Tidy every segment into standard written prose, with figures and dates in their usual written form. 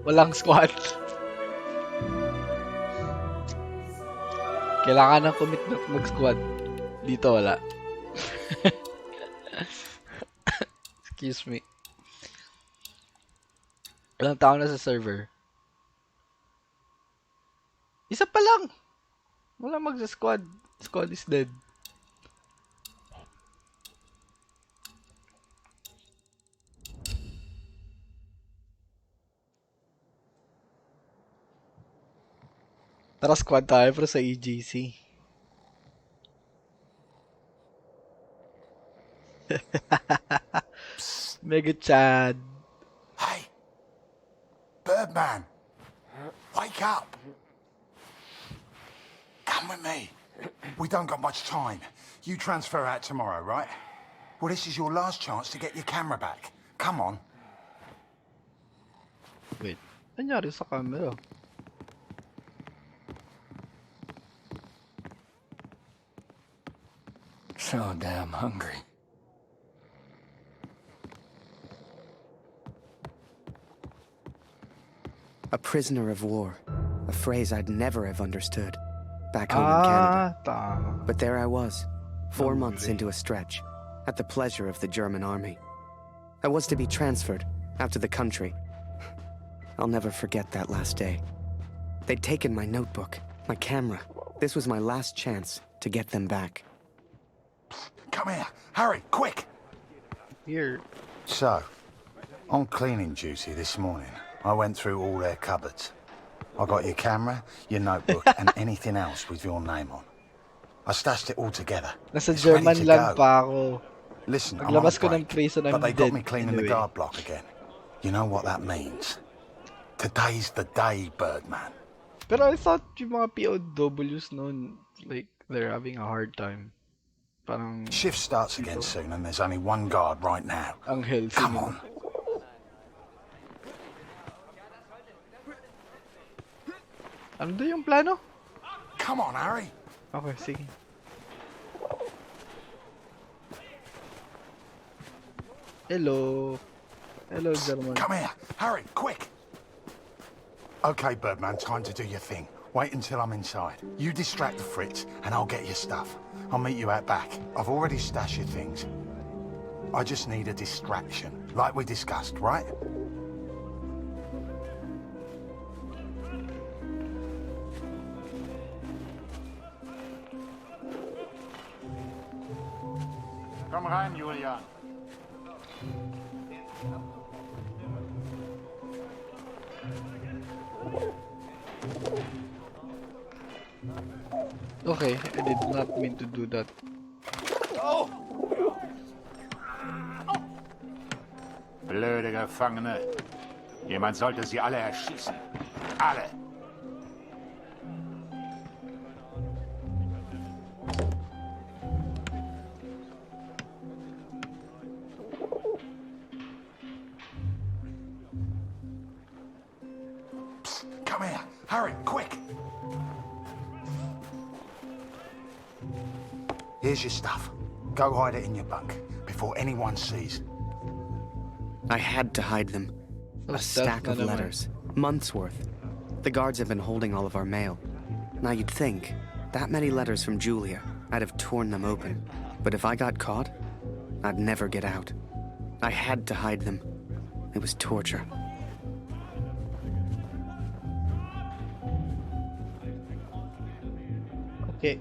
Walang squad. Kailangan ng commitment mag-squad. Dito wala. Excuse me. Ilang tao na sa server? Isa pa lang! Wala mag-squad. Squad is dead. Tara squad tayo pero sa EGC. Mega Chad. Hey! Birdman! Wake up! Come with me. We don't got much time. You transfer out tomorrow, right? Well, this is your last chance to get your camera back. Come on. Wait, nangyari sa camera? So damn hungry. A prisoner of war. A phrase I'd never have understood back home in Canada. Tama. But there I was, 4 months into a stretch, at the pleasure of the German army. I was to be transferred out to the country. I'll never forget that last day. They'd taken my notebook, my camera. This was my last chance to get them back. Come here. Hurry, quick! Here. So, on cleaning duty this morning, I went through all their cupboards. I got your camera, your notebook, and anything else with your name on. I stashed it all together. Nasa It's ready German to lang go. pa ako. Listen, I'm on Paglabas a ko ng break, prison, I'm but they got dead me cleaning the anyway. guard block again. You know what that means? Today's the day, Birdman. Pero I thought yung mga POWs noon, like, they're having a hard time. Parang Shift starts again soon, and there's only one guard right now. ang healthy. Come nila. on. Ano daw yung plano? Come on, Harry. Okay, sige. Hello. Hello, German. Come here. Hurry, quick. Okay, Birdman, time to do your thing. Wait until I'm inside. You distract the Fritz, and I'll get your stuff. I'll meet you out back. I've already stashed your things. I just need a distraction, like we discussed, right? Komm rein, Julian. Okay, I did not mean to do that. Blöde Gefangene. Jemand sollte sie alle erschießen. Alle. Come here. Hurry, quick. Here's your stuff. Go hide it in your bunk before anyone sees. I had to hide them. So A stealth stack na of naman. letters. Months worth. The guards have been holding all of our mail. Now you'd think, that many letters from Julia, I'd have torn them open. But if I got caught, I'd never get out. I had to hide them. It was torture. Okay.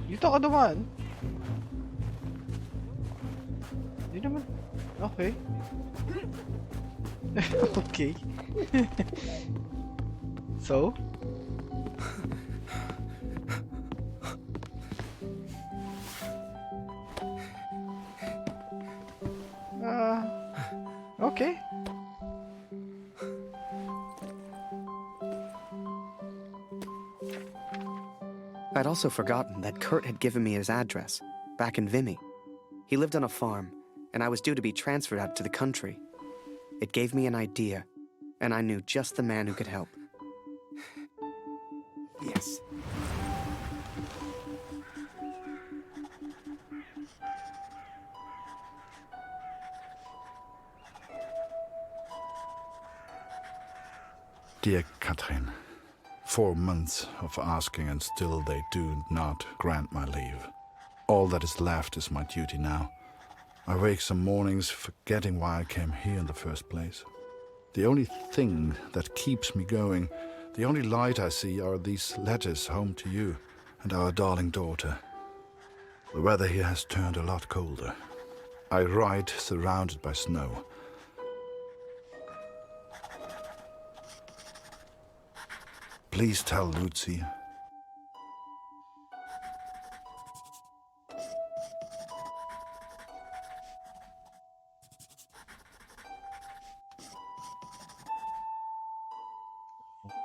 Dito ka dumaan. Hindi naman. Okay. Okay. So? Okay. I'd also forgotten that Kurt had given me his address, back in Vimy. He lived on a farm, and I was due to be transferred out to the country. It gave me an idea, and I knew just the man who could help. Yes. Dear Katrin, 4 months of asking and still they do not grant my leave. All that is left is my duty now. I wake some mornings forgetting why I came here in the first place. The only thing that keeps me going, the only light I see are these letters home to you and our darling daughter. The weather here has turned a lot colder. I ride surrounded by snow. Please tell Lucy.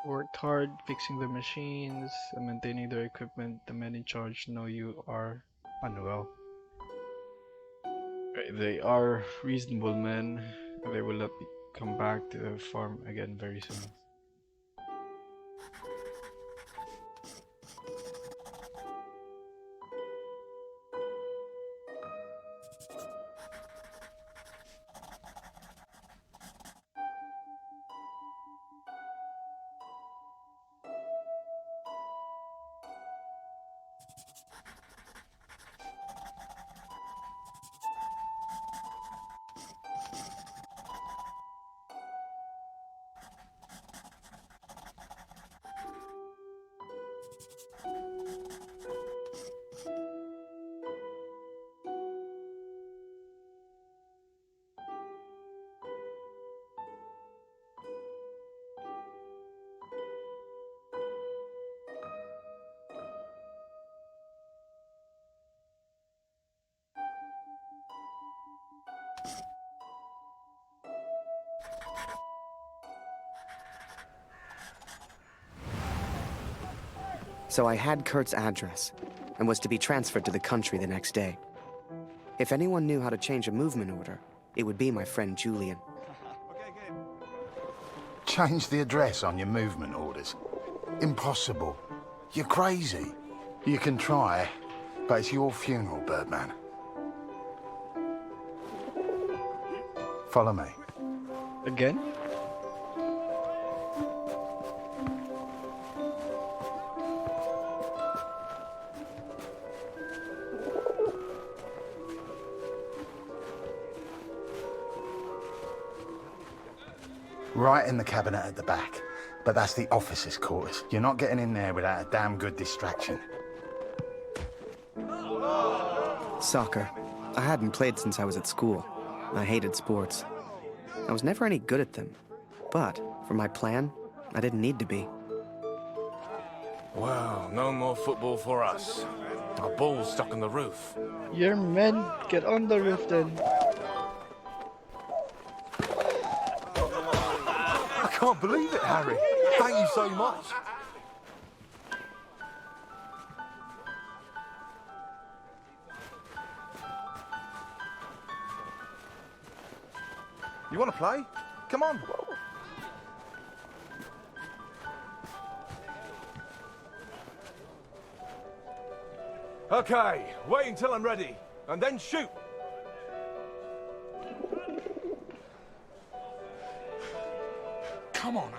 Worked hard fixing the machines and maintaining their equipment. The men in charge know you are unwell. They are reasonable men. They will let me come back to the farm again very soon. So I had Kurt's address, and was to be transferred to the country the next day. If anyone knew how to change a movement order, it would be my friend Julian. Change the address on your movement orders. Impossible. You're crazy. You can try, but it's your funeral, Birdman. Follow me. Again? Right in the cabinet at the back. But that's the officers' quarters. You're not getting in there without a damn good distraction. Soccer. I hadn't played since I was at school. I hated sports. I was never any good at them. But, for my plan, I didn't need to be. Well, no more football for us. Our ball's stuck on the roof. Your men, get on the roof then. I can't believe it, Harry. Thank you so much. You want to play? Come on. Okay, wait until I'm ready, and then shoot. Come on,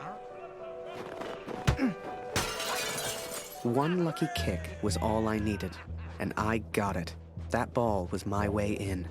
Aaron. One lucky kick was all I needed, and I got it. That ball was my way in.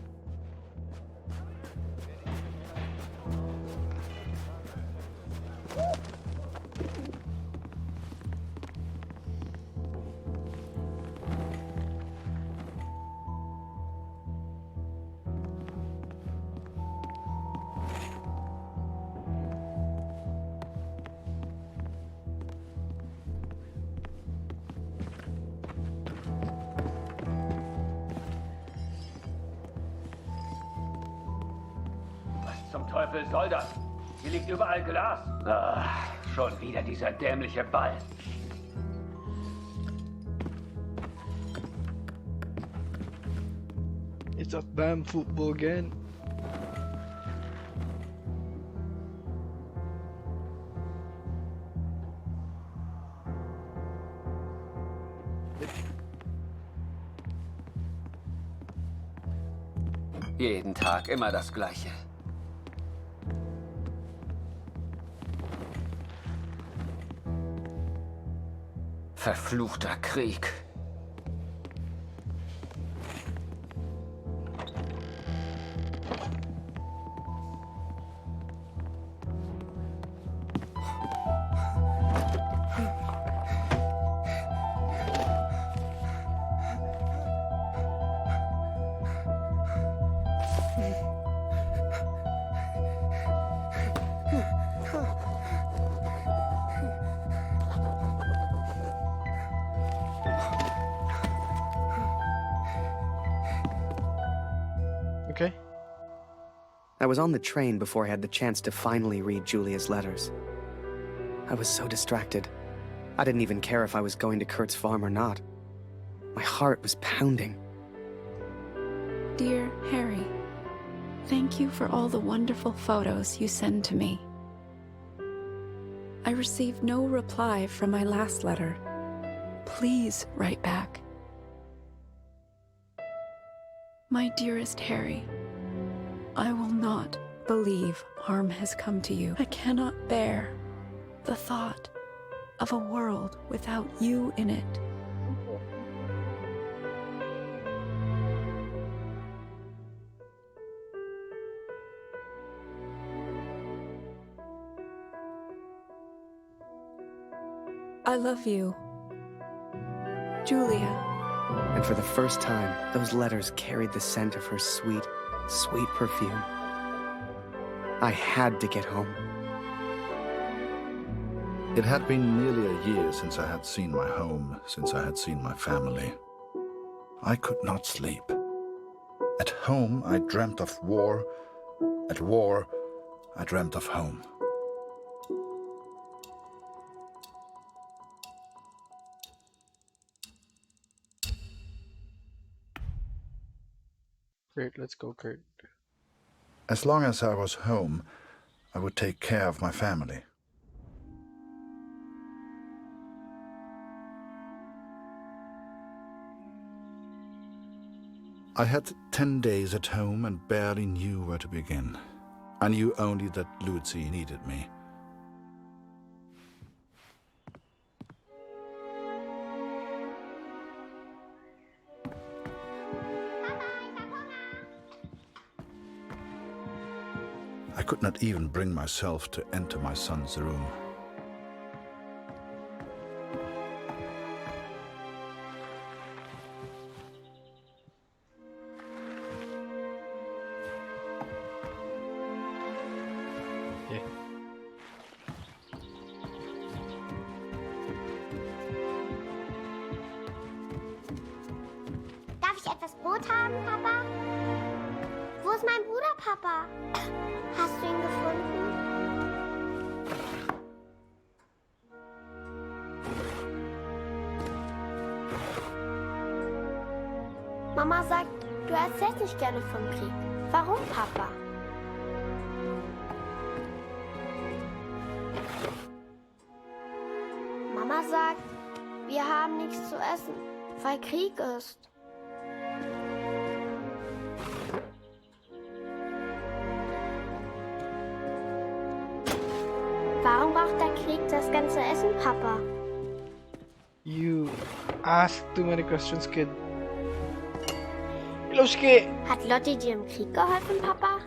Zum Teufel soll das? Hier liegt überall Glas. Ah, schon wieder dieser dämliche Ball. It's a damn football again. Jeden Tag immer das Gleiche. Verfluchter Krieg. Okay. I was on the train before I had the chance to finally read Julia's letters. I was so distracted. I didn't even care if I was going to Kurt's farm or not. My heart was pounding. Dear Harry, thank you for all the wonderful photos you send to me. I received no reply from my last letter. Please write back. My dearest Harry, I will not believe harm has come to you. I cannot bear the thought of a world without you in it. I love you, Julia. And for the first time, those letters carried the scent of her sweet, sweet perfume. I had to get home. It had been nearly a year since I had seen my home, since I had seen my family. I could not sleep. At home, I dreamt of war. At war, I dreamt of home. Kurt, let's go, Kurt. As long as I was home, I would take care of my family. I had 10 days at home and barely knew where to begin. I knew only that Lucy needed me. I could not even bring myself to enter my son's room. Yeah. Darf ich etwas Brot haben, Papa? Wo ist mein Bruder, Papa? Hast du ihn gefunden? Mama sagt, du erzählst nicht gerne vom Krieg. Warum, Papa? Mama sagt, wir haben nichts zu essen, weil Krieg ist. Warum braucht der Krieg das ganze Essen, Papa? You ask too many questions, kid. Iloski! Hat Lotti dir im Krieg geholfen, Papa?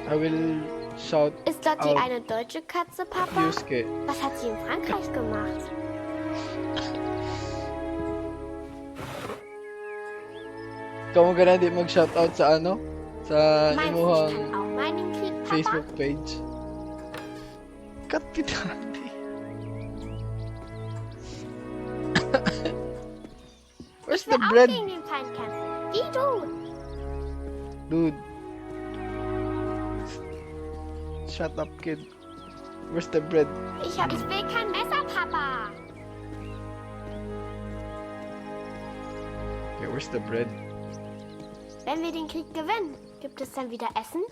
I will shout Ist Lotti out. eine deutsche Katze, Papa? Yusuke. Was hat sie in Frankreich gemacht? Ikaw mo ka na di mag-shoutout sa ano? Sa Meinst du, ich imuhang kann auch mal in den Krieg, Papa? Facebook page. Kapitani. Where's Ich will the auch bread? gegen den Feind kämpfen. Wie du. Dude. Shut up, kid. Where's the bread? Ich will kein Messer, Papa. Okay, where's the bread? Wenn wir den Krieg gewinnen, gibt es dann wieder Essen?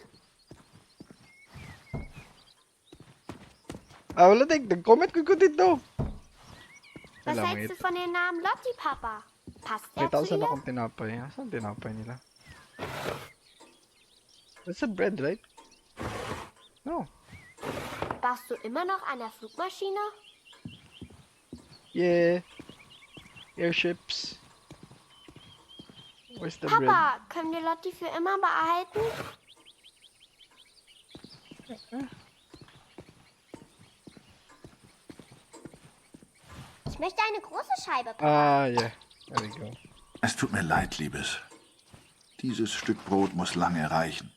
Ah, wala tayong nag-comment ko dito. Was Alam mo hältst du ito. von dem Namen Lotti, Papa? Passt der Kita ko zu saan ihr? akong tinapay. Saan tinapay nila? That's a bread, right? No. Warst du immer noch an der Flugmaschine? Yeah. Airships. Where's the bread? Papa, können wir Lotti für immer behalten? Ich möchte eine große Scheibe. Ah, yeah. There we go. Es tut mir leid, Liebes. Dieses Stück Brot muss lange reichen.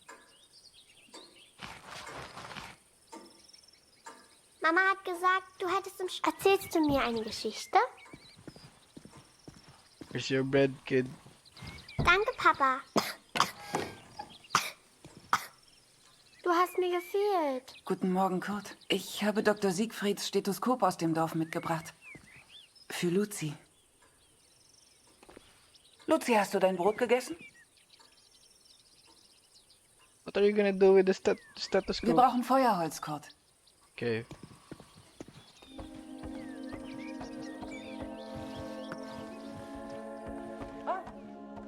Mama hat gesagt, du hättest Erzählst du mir eine Geschichte? Here's your bread, kid. Danke, Papa. Du hast mir gefehlt. Guten Morgen, Kurt. Ich habe Dr. Siegfrieds Stethoskop aus dem Dorf mitgebracht. Für Luzi. Luzi, hast du dein Brot gegessen? What are you gonna do with the Wir stethoscope? brauchen Feuerholz, Kurt. Okay.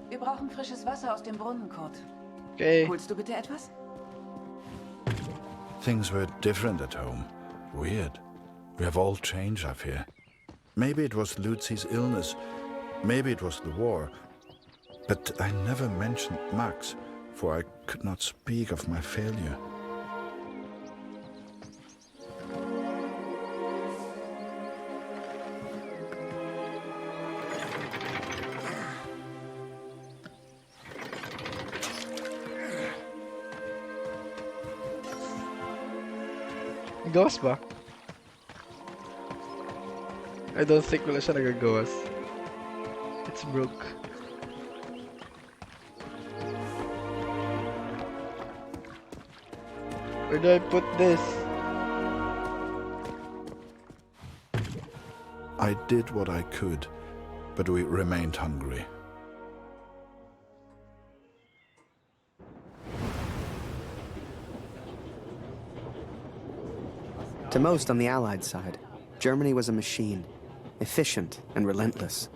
Wir brauchen frisches Wasser aus dem Brunnen, Kurt. Okay. Holst du bitte etwas? Things were different at home. Weird. We have all changed up here. Maybe it was Lucy's illness. Maybe it was the war. But I never mentioned Max, for I could not speak of my failure. Gawas ba? I don't think wala siya nagagawas. It's broke. Where do I put this? I did what I could, but we remained hungry. To most on the Allied side, Germany was a machine, efficient and relentless.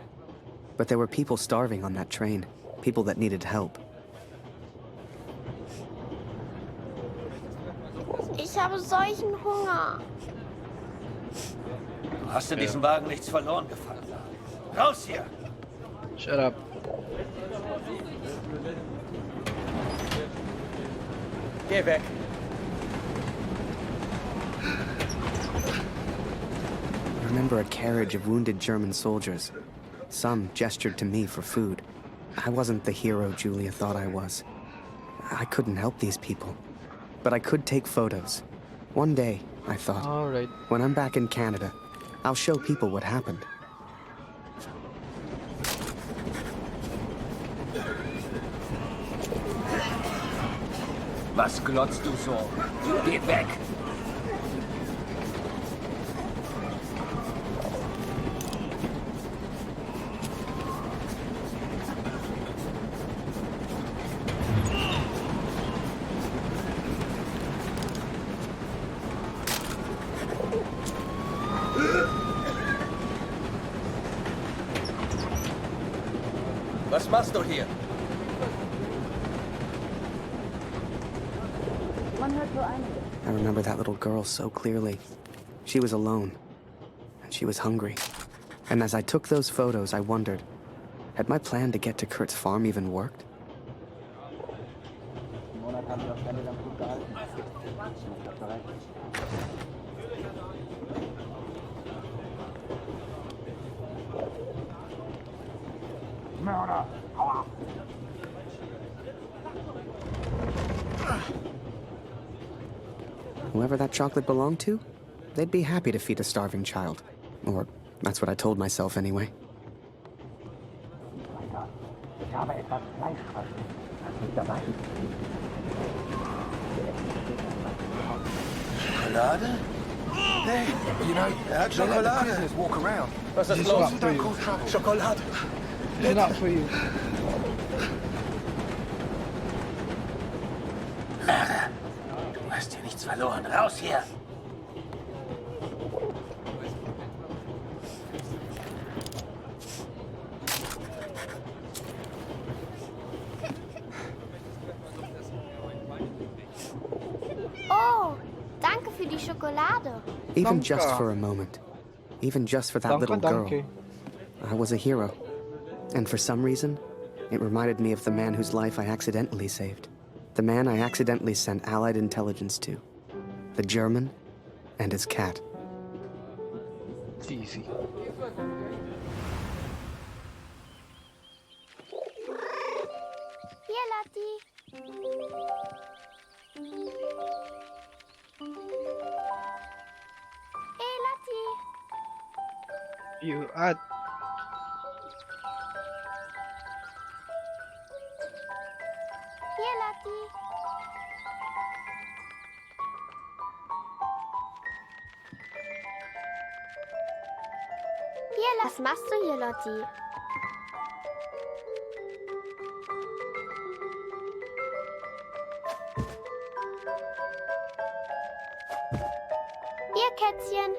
But there were people starving on that train, people that needed help. Ich habe solchen Hunger. Du hast in diesem Wagen nichts verloren, Gefangener. Raus hier! Shut up. Geh weg! I remember a carriage of wounded German soldiers. Some gestured to me for food. I wasn't the hero Julia thought I was. I couldn't help these people. But I could take photos. One day, I thought, Alright. when I'm back in Canada, I'll show people what happened. Was glotzt du so? Geh weg! Was machst du hier? I remember that little girl so clearly. She was alone, and she was hungry. And as I took those photos, I wondered, had my plan to get to Kurt's farm even worked? Mörder! Hau ab! Whoever that chocolate belonged to, they'd be happy to feed a starving child. Or that's what I told myself anyway. Ich habe etwas Fleischfressen. Hast du dabei? Schokolade? Hey, you know, Schokolade. Prisoners walk around. Was ist This is los? not for you. Schokolade. It's not for you. Mörder! Du hast hier nichts verloren. Raus hier! für die Schokolade. Even just Danke. for a moment, even just for that Danke, little girl, danke. I was a hero. And for some reason, it reminded me of the man whose life I accidentally saved. The man I accidentally sent Allied intelligence to. The German and his cat. It's easy. Hier, Lotti. Hey, Lotti. You add. Hier, Lotti. Hier, was machst du hier, Lotti? Hier, Kätzchen.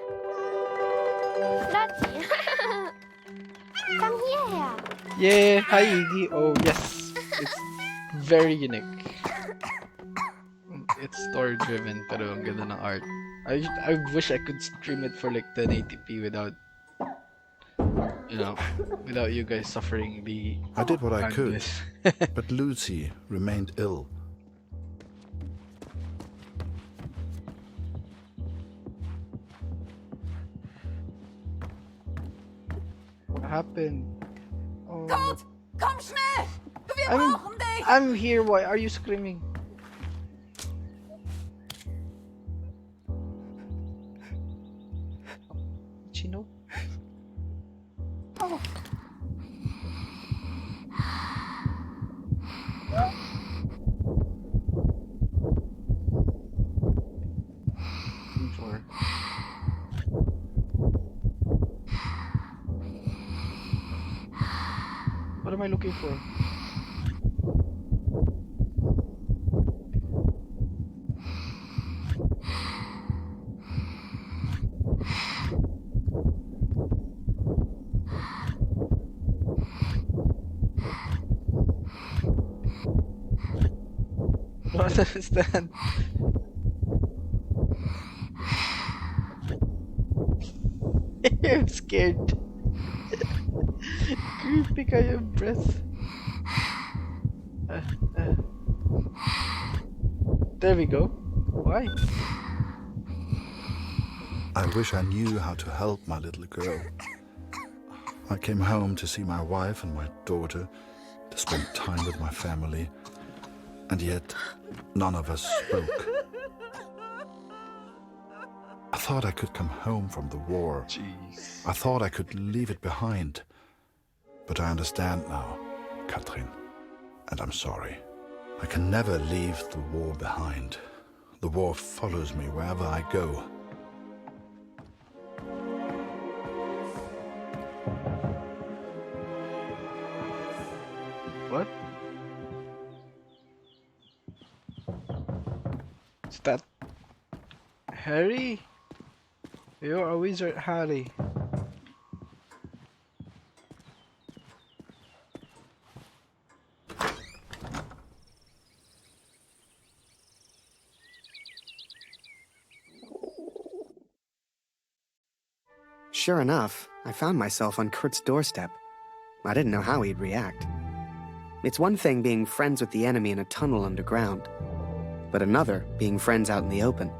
Lotti. Komm hierher. Yeah, hi Iggy. Oh yes, it's very unique. It's story driven, pero ang ganda ng art. I wish I could stream it for like 1080p without, without you guys suffering the. I did what I could, bandwidth. but Lucy remained ill. What happened? Oh, Kurt, komm schnell! Wir I'm, brauchen dich! I'm here. Why are you screaming? Chino? Oh. For. What am I looking for? I don't understand. I'm scared. Creepy kayo breath. There we go. Why? I wish I knew how to help my little girl. I came home to see my wife and my daughter, to spend time with my family, and yet none of us spoke. I thought I could come home from the war. Jeez. I thought I could leave it behind. But I understand now, Katrin, and I'm sorry. I can never leave the war behind. The war follows me wherever I go. What? Is that Harry? You're a wizard, Harry. Sure enough, I found myself on Kurt's doorstep. I didn't know how he'd react. It's one thing being friends with the enemy in a tunnel underground, but another being friends out in the open.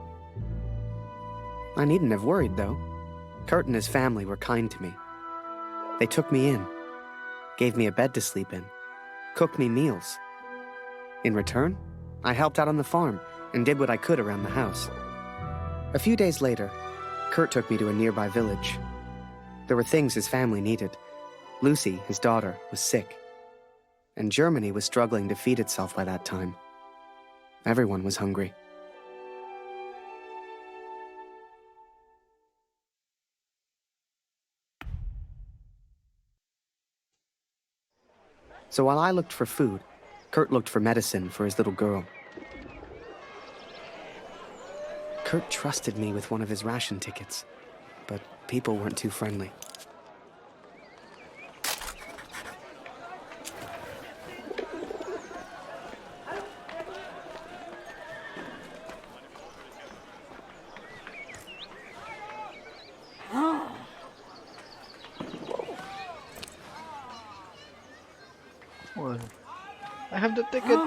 I needn't have worried, though. Kurt and his family were kind to me. They took me in, gave me a bed to sleep in, cooked me meals. In return, I helped out on the farm and did what I could around the house. A few days later, Kurt took me to a nearby village. There were things his family needed. Lucy, his daughter, was sick. And Germany was struggling to feed itself by that time. Everyone was hungry. So while I looked for food, Kurt looked for medicine for his little girl. Kurt trusted me with one of his ration tickets, but people weren't too friendly. I have the ticket.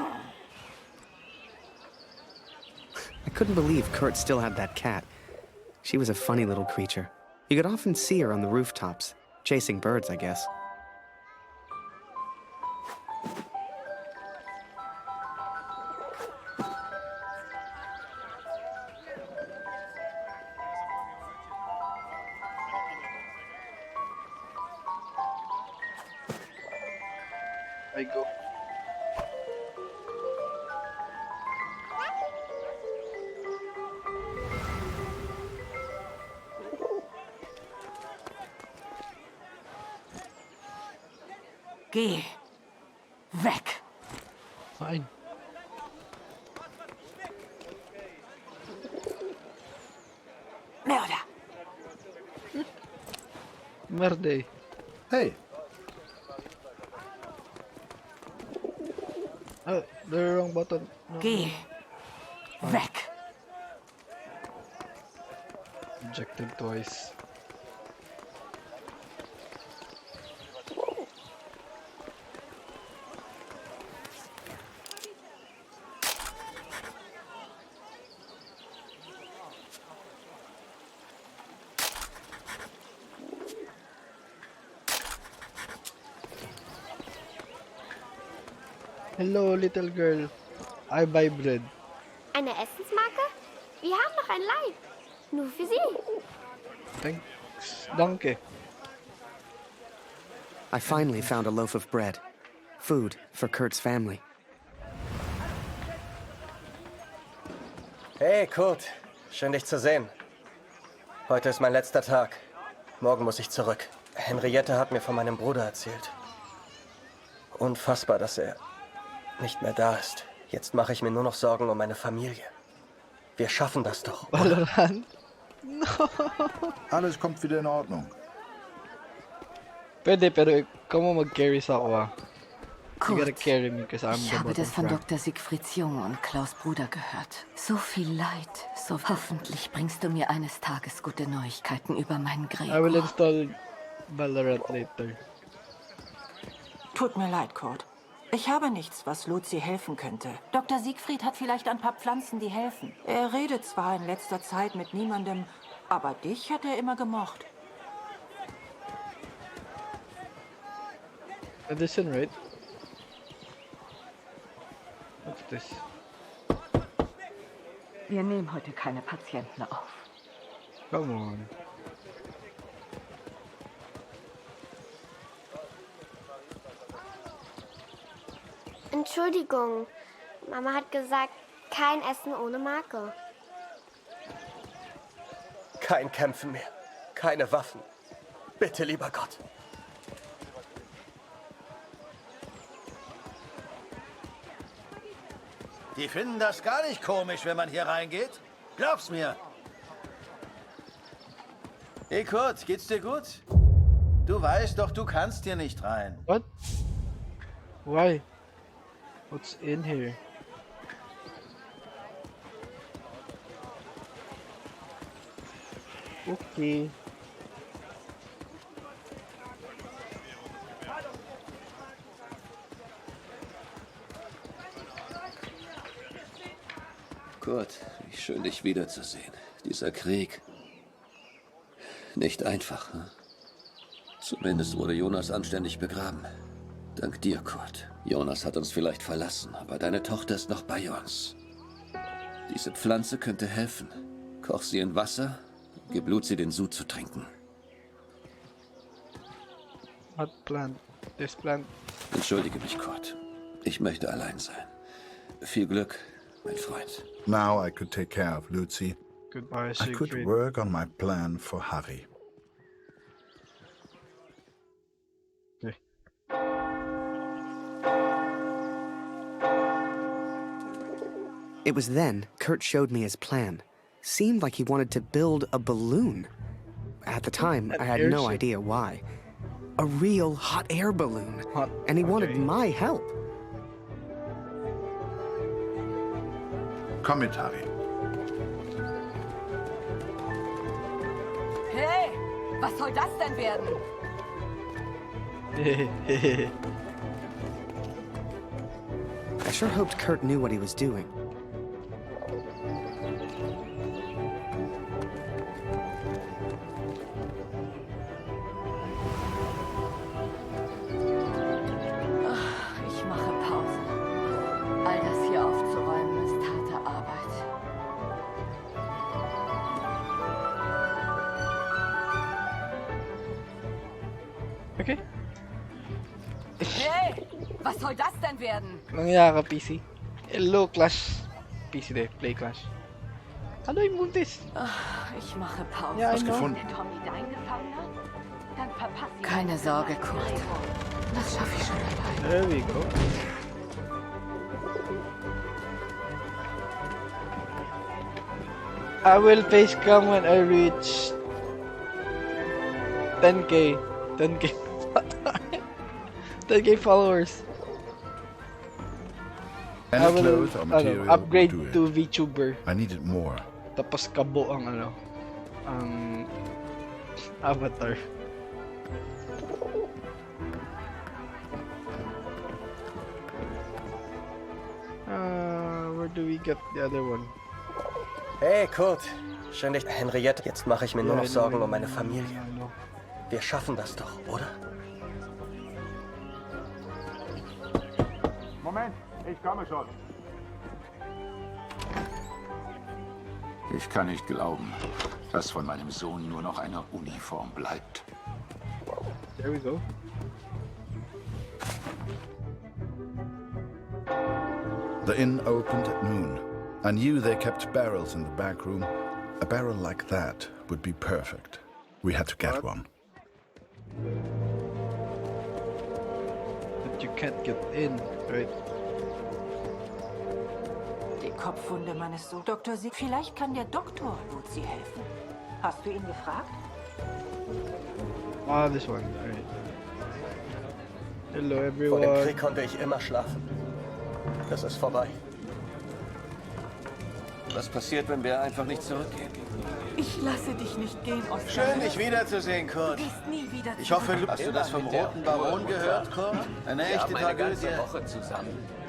I couldn't believe Kurt still had that cat. She was a funny little creature. You could often see her on the rooftops, chasing birds, I guess. I go. Geh. Weg. Fine. Mörder. Merde. Hey, Oh, the wrong button. No. Geh. Weg. Ejected twice. Hello, little girl. I buy bread. Eine Essensmarke? Wir haben noch ein Leib. Nur für Sie. Thanks. Danke. I finally found a loaf of bread. Food for Kurt's family. Hey, Kurt. Schön, dich zu sehen. Heute ist mein letzter Tag. Morgen muss ich zurück. Henriette hat mir von meinem Bruder erzählt. Unfassbar, dass er nicht mehr da ist. Jetzt mache ich mir nur noch Sorgen um meine Familie. Wir schaffen das doch. Valorant? alles kommt wieder in Ordnung. Pwede, pero ikaw mo mag-carry sa ako ah. You gotta Kurt, carry me because I'm ich the habe das von bottom rank. Dr. Siegfrieds Junge und Klaus Bruder gehört. So viel Leid. So hoffentlich bringst du mir eines Tages gute Neuigkeiten über meinen I will Gregor. install Valorant later. Tut mir leid, Kurt. Ich habe nichts, was Lucy helfen könnte. Dr. Siegfried hat vielleicht ein paar Pflanzen, die helfen. Er redet zwar in letzter Zeit mit niemandem, aber dich hat er immer gemocht. Medicine, right? What's this? Wir nehmen heute keine Patienten auf. Come on. Entschuldigung. Mama hat gesagt, kein Essen ohne Marke. Kein Kämpfen mehr. Keine Waffen. Bitte, lieber Gott. Die finden das gar nicht komisch, wenn man hier reingeht. Glaub's mir. Hey Kurt, geht's dir gut? Du weißt doch, du kannst hier nicht rein. What? Why? What's in here? Okay. Kurt, wie schön, dich wiederzusehen. Dieser Krieg. Nicht einfach, hm? Zumindest wurde Jonas anständig begraben. Dank dir, Kurt. Jonas hat uns vielleicht verlassen, aber deine Tochter ist noch bei uns. Diese Pflanze könnte helfen. Koch sie in Wasser, gib Lucy den Sud zu trinken. What plant? This plant. Entschuldige mich, Kurt. Ich möchte allein sein. Viel Glück, mein Freund. Now I could take care of Lucy. Goodbye, I could Siegfried. work on my plan for Harry. Okay. It was then Kurt showed me his plan. Seemed like he wanted to build a balloon. At the time, I had no idea why. A real hot air balloon. And he wanted my help. Komm mit, Harry. Hey, was soll das denn werden? sure hoped Kurt knew what he was doing. Ich mache Pause. All das hier aufzuräumen ist harte Arbeit. Okay. Hey! Was soll das denn werden? Nangyari ka, PC? Hello, Clash. PC de, Play Clash. Hallo, yung buntis. Ich mache Pause. Ja, I know. Tommy dein Gefangener? Dann verpasst ihr keine Sorge, Kurt. Das schaffe ich schon allein. There we go. I will face cam when I reach 10k. 10k. 10k followers. Any I will clothes or material upgrade would to do it. VTuber. I needed more. Tapos kabo ang ang avatar. Where do we get the other one? Hey, Kurt. Schön dich... Henriette, jetzt mache ich mir nur noch Sorgen um meine Familie. Wir schaffen das doch, oder? Moment, ich komme schon. Ich kann nicht glauben, dass von meinem Sohn nur noch eine Uniform bleibt. There we go. The inn opened at noon. I knew they kept barrels in the back room. A barrel like that would be perfect. We had to get one. But you can't get in, right? Die Kopfwunde meines Sohnes. Dr. Sieg, vielleicht kann der Doktor Lucy helfen. Hast du ihn gefragt? Ah, this one. Alright. Hello, Vor everyone. dem Krieg konnte ich immer schlafen. Das ist vorbei. Was passiert, wenn wir einfach nicht zurückgehen? Ich lasse dich nicht gehen, Oscar. Schön, dich wiederzusehen, Kurt. Du gehst nie wieder Ich hoffe, zurück. hast du das vom Roten Baron gehört, Kurt? Eine echte Tragödie.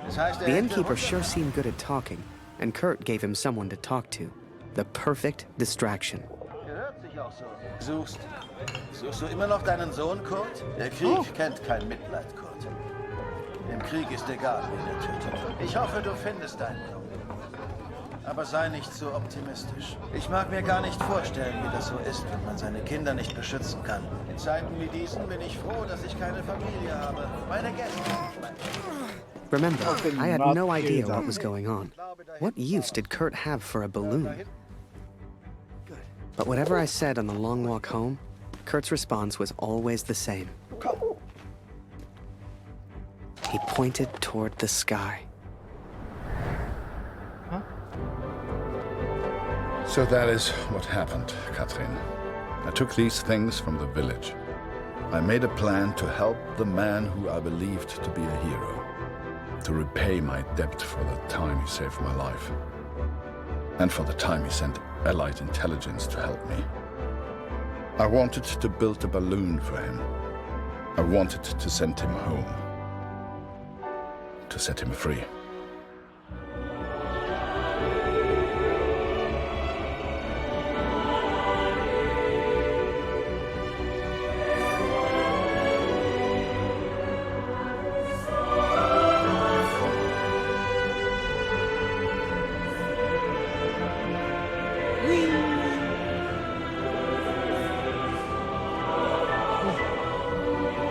Das heißt, The innkeeper sure seemed good at talking, and Kurt gave him someone to talk to. The perfect distraction. Gehört sich auch so. Suchst du immer noch deinen Sohn, Kurt? Der Krieg kennt kein Mitleid, Kurt. Im Krieg ist egal, wen er tötet. Ich hoffe, du findest deinen Jungen. Aber sei nicht so optimistisch. Ich mag mir gar nicht vorstellen, wie das so ist, wenn man seine Kinder nicht beschützen kann. In Zeiten wie diesen bin ich froh, dass ich keine Familie habe. Meine Gäste. Remember, I had no idea what was going on. What use did Kurt have for a balloon? But whatever I said on the long walk home, Kurt's response was always the same. He pointed toward the sky. So that is what happened, Katrin. I took these things from the village. I made a plan to help the man who I believed to be a hero, to repay my debt for the time he saved my life, and for the time he sent Allied intelligence to help me. I wanted to build a balloon for him. I wanted to send him home, to set him free.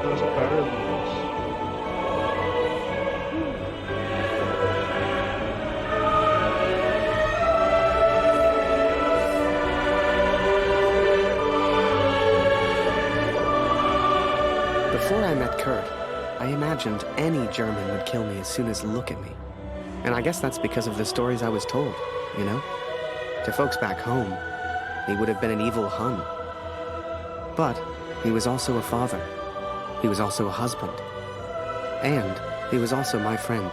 Those parables. Before I met Kurt, I imagined any German would kill me as soon as look at me. And I guess that's because of the stories I was told, you know? To folks back home, he would have been an evil Hun. But he was also a father. He was also a husband. And he was also my friend.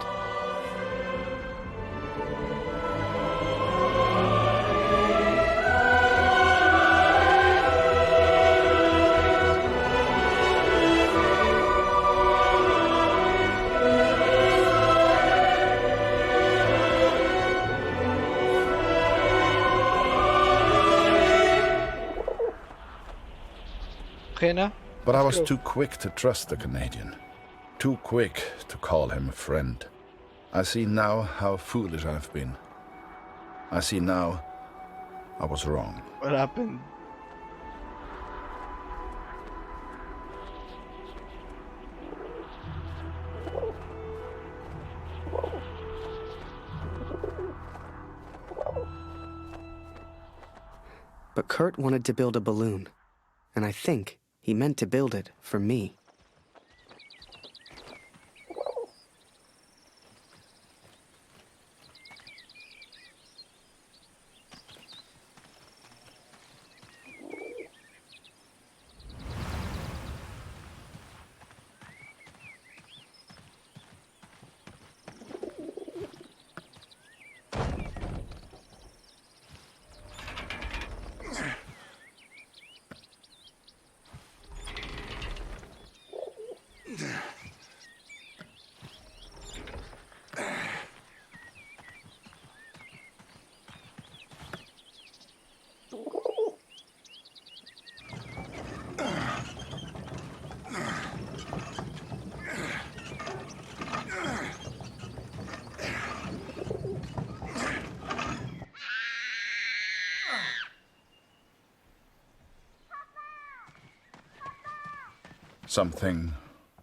Okay na? But I Let's was go. too quick to trust the Canadian. Too quick to call him a friend. I see now how foolish I've been. I see now I was wrong. What happened? But Kurt wanted to build a balloon, and I think he meant to build it for me. Something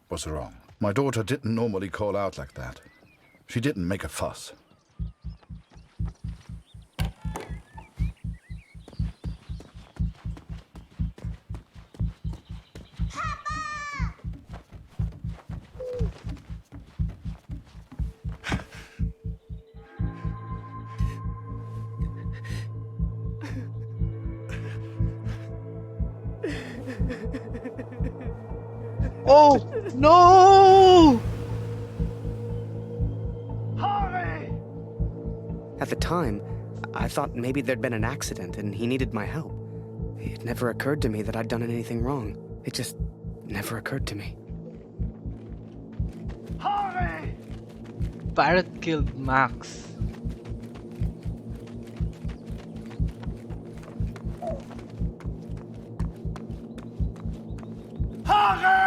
was wrong. My daughter didn't normally call out like that. She didn't make a fuss. Oh no! Harry! At the time, I thought maybe there'd been an accident and he needed my help. It never occurred to me that I'd done anything wrong. It just never occurred to me. Harry! Barrett killed Max. Harry!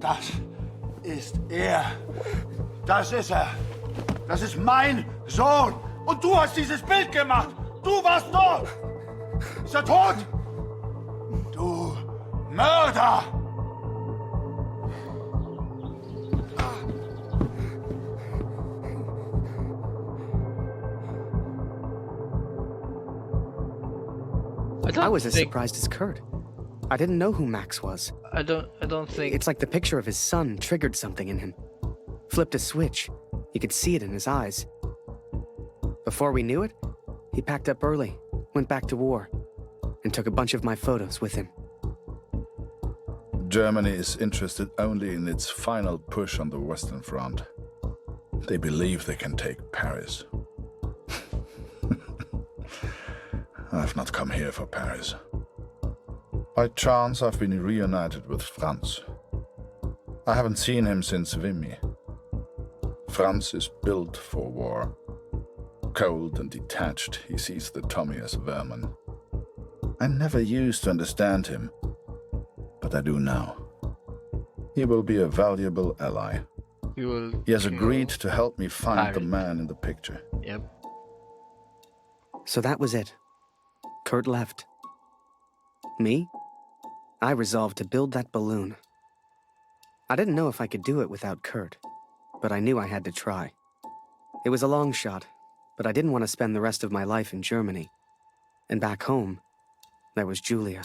Das ist er. Das ist er. Das ist mein Sohn. Und du hast dieses Bild gemacht. Du warst dort. Ist er tot? Du Mörder! I was as surprised as Kurt. I didn't know who Max was. I don't think... It's like the picture of his son triggered something in him. Flipped a switch. You could see it in his eyes. Before we knew it, he packed up early, went back to war, and took a bunch of my photos with him. Germany is interested only in its final push on the Western Front. They believe they can take Paris. I've not come here for Paris. By chance, I've been reunited with Franz. I haven't seen him since Vimy. Franz is built for war. Cold and detached, he sees the Tommy as vermin. I never used to understand him, but I do now. He will be a valuable ally. He has agreed to help me find the man in the picture. Yep. So that was it. Kurt left. Me? I resolved to build that balloon. I didn't know if I could do it without Kurt, but I knew I had to try. It was a long shot, but I didn't want to spend the rest of my life in Germany. And back home, there was Julia.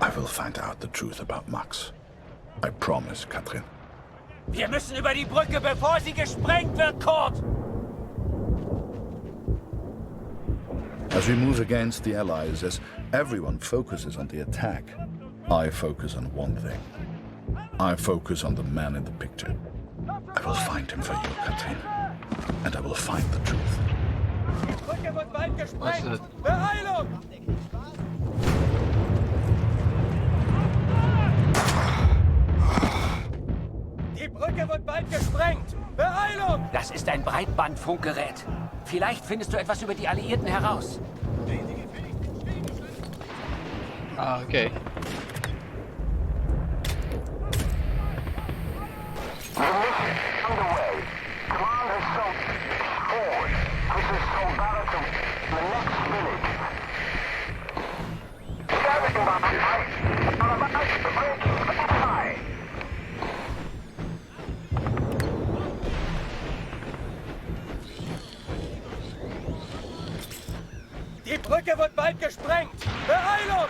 I will find out the truth about Max. I promise, Katrin. Wir müssen über die Brücke, bevor sie gesprengt wird, Kurt! As we move against the Allies, as everyone focuses on the attack, I focus on one thing. I focus on the man in the picture. I will find him for you, Katrin. And I will find the truth. Die Brücke wird bald gesprengt! What's that? Beeilung! Brücke wird bald gesprengt! Beeilung! Das ist ein Breitbandfunkgerät. Vielleicht findest du etwas über die Alliierten heraus. Ah, okay. Die Brücke wird bald gesprengt! Beeilung!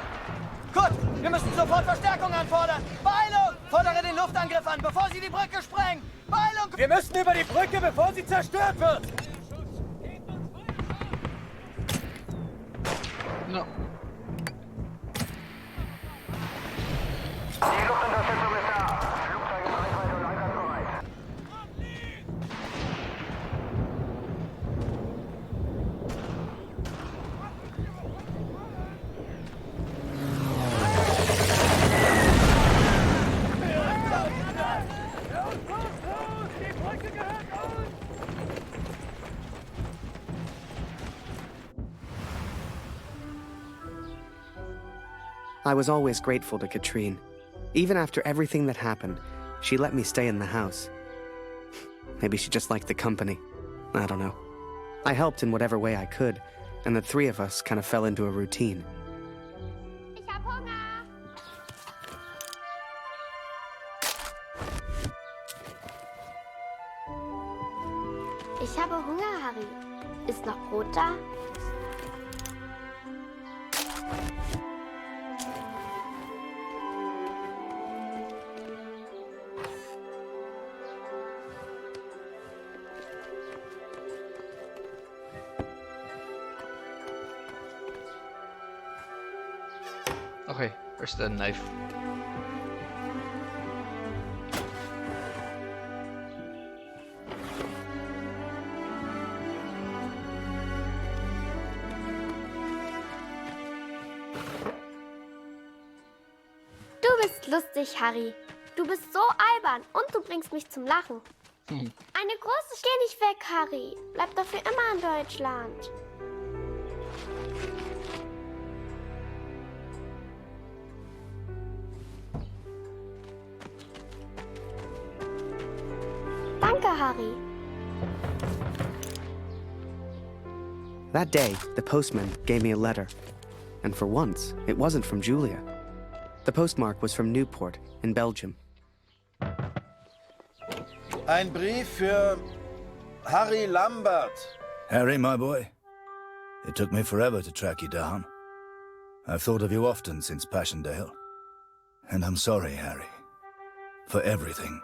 Kurt, wir müssen sofort Verstärkung anfordern! Beeilung! Fordere den Luftangriff an, bevor sie die Brücke sprengen! Beeilung! Wir müssen über die Brücke, bevor sie zerstört wird! No. Die Luftunterstützung ist da. Flugzeug in Reichweite und einsatzbereit. I was always grateful to Katrine. Even after everything that happened, she let me stay in the house. Maybe she just liked the company. I don't know. I helped in whatever way I could, and the three of us kind of fell into a routine. Ich hab Hunger. Ich habe Hunger, Harry. Ist noch Brot da? Okay, where's the knife? Du bist lustig, Harry. Du bist so albern und du bringst mich zum Lachen. Eine große... Geh nicht weg, Harry. Bleib doch für immer in Deutschland. Danke, Harry. That day, the postman gave me a letter. And for once, it wasn't from Julia. The postmark was from Newport in Belgium. Ein Brief für Harry Lambert. Harry, my boy. It took me forever to track you down. I've thought of you often since Passchendaele. And I'm sorry, Harry. For everything.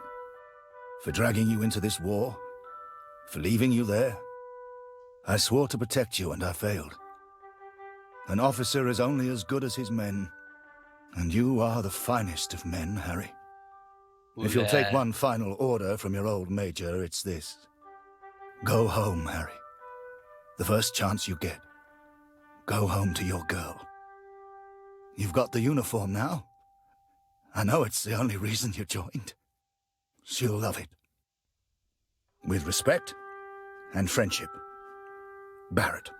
For dragging you into this war. For leaving you there. I swore to protect you and I failed. An officer is only as good as his men. And you are the finest of men, Harry. If you'll take one final order from your old major, it's this. Go home, Harry. The first chance you get. Go home to your girl. You've got the uniform now. I know it's the only reason you joined. She'll love it. With respect and friendship. Barrett.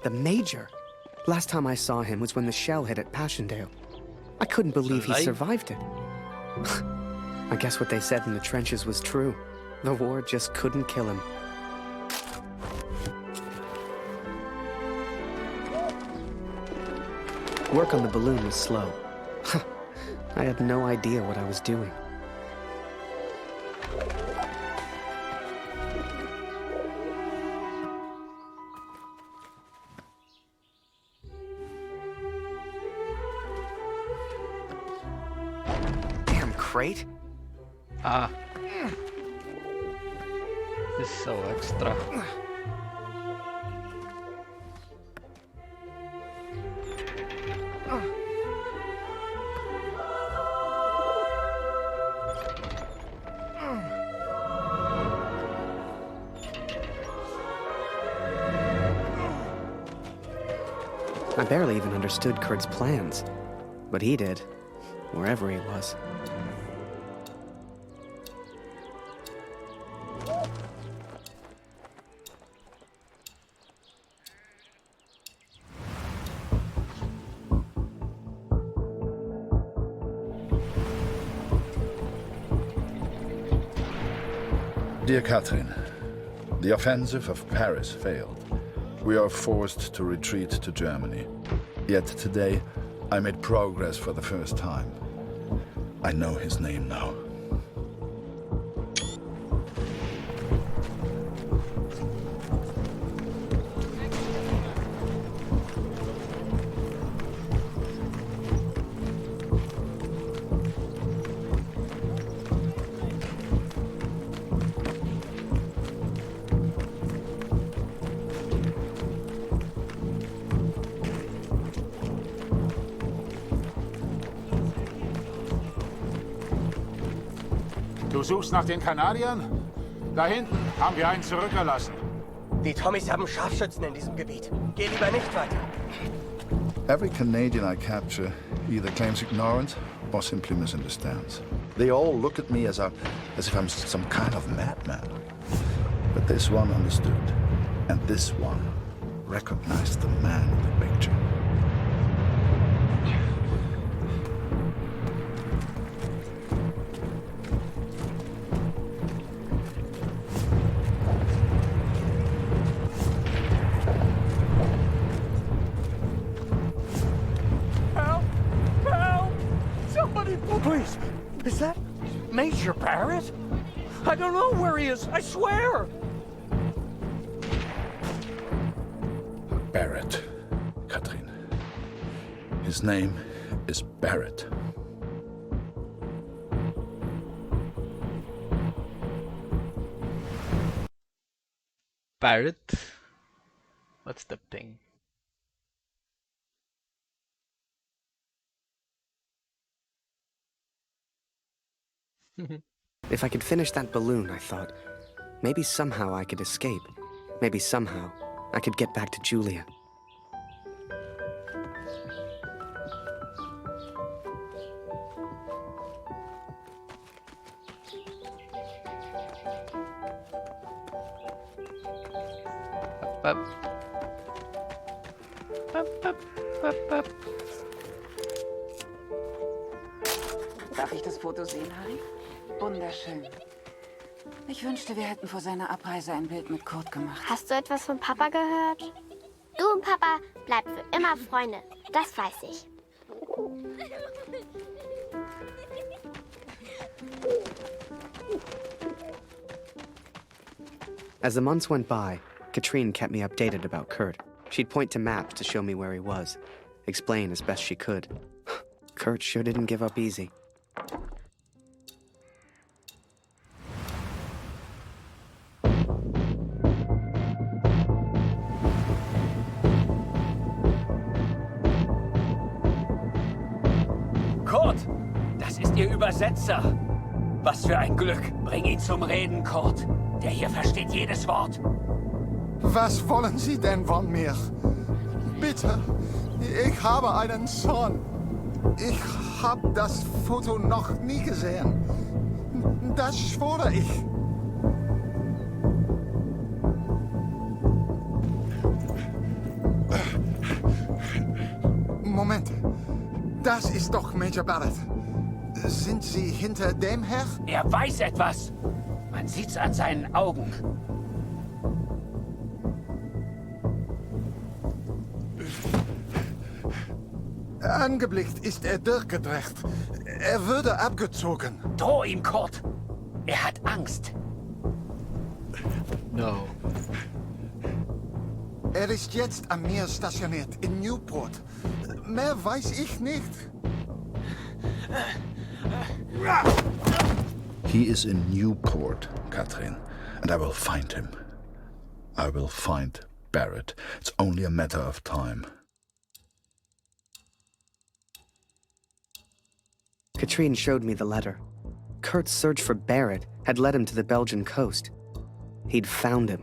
The Major? Last time I saw him was when the shell hit at Passchendaele. I couldn't believe he survived it. I guess what they said in the trenches was true. The war just couldn't kill him. Work on the balloon was slow. I had no idea what I was doing. Damn crate. Ah. This is so extra. I barely even understood Kurt's plans, but he did. wherever he was. Dear Catherine, the offensive of Paris failed. We are forced to retreat to Germany. Yet today, I made progress for the first time. I know his name now. Du suchst nach den Kanadiern? Da hinten haben wir einen zurückgelassen. Die Tommys haben Scharfschützen in diesem Gebiet. Geh lieber nicht weiter. Every Canadian I capture either claims ignorance or simply misunderstands. They all look at me as if I'm some kind of madman. But this one understood, and this one recognized the man in the picture. Please, is that Major Barrett? I don't know where he is, I swear! Barrett, Catherine. His name is Barrett. Barrett? What's the thing? If I could finish that balloon, I thought, maybe somehow I could escape. Maybe somehow I could get back to Julia. Darf ich das Foto sehen, Harry? Wunderschön. Ich wünschte, wir hätten vor seiner Abreise ein Bild mit Kurt gemacht. Hast du etwas von Papa gehört? Du und Papa bleibt für immer Freunde. Das weiß ich. As the months went by, Katrine kept me updated about Kurt. She'd point to maps to show me where he was, explain as best she could. Kurt sure didn't give up easy. Kurt, das ist Ihr Übersetzer. Was für ein Glück. Bring ihn zum Reden, Kurt. Der hier versteht jedes Wort. Was wollen Sie denn von mir? Bitte, ich habe einen Sohn. Ich habe das Foto noch nie gesehen. Das schwöre ich. Moment, das ist doch Major Barrett. Sind Sie hinter dem Herr? Er weiß etwas. Man sieht's an seinen Augen. Angeblickt ist er durchgedreht. Er würde abgezogen. Droh ihm, Kurt. Er hat Angst. No. Er ist jetzt am Meer stationiert, in Newport. Mehr weiß ich nicht. He is in Newport, Catherine, and I will find him. I will find Barrett. It's only a matter of time. Katrine showed me the letter. Kurt's search for Barrett had led him to the Belgian coast. He'd found him.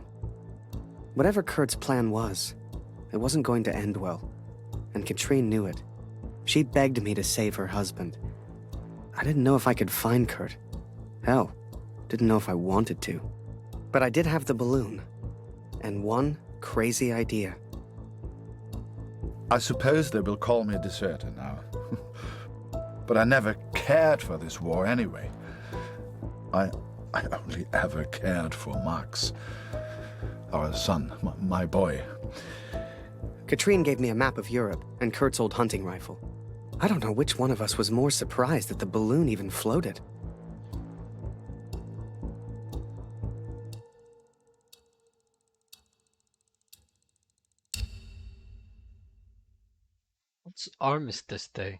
Whatever Kurt's plan was, it wasn't going to end well. And Katrine knew it. She'd begged me to save her husband. I didn't know if I could find Kurt. Hell, didn't know if I wanted to. But I did have the balloon. And one crazy idea. I suppose they will call me a deserter now. But I never cared for this war anyway. I only ever cared for Max. Our son, my boy. Katrine gave me a map of Europe and Kurt's old hunting rifle. I don't know which one of us was more surprised that the balloon even floated. What's Armistice Day?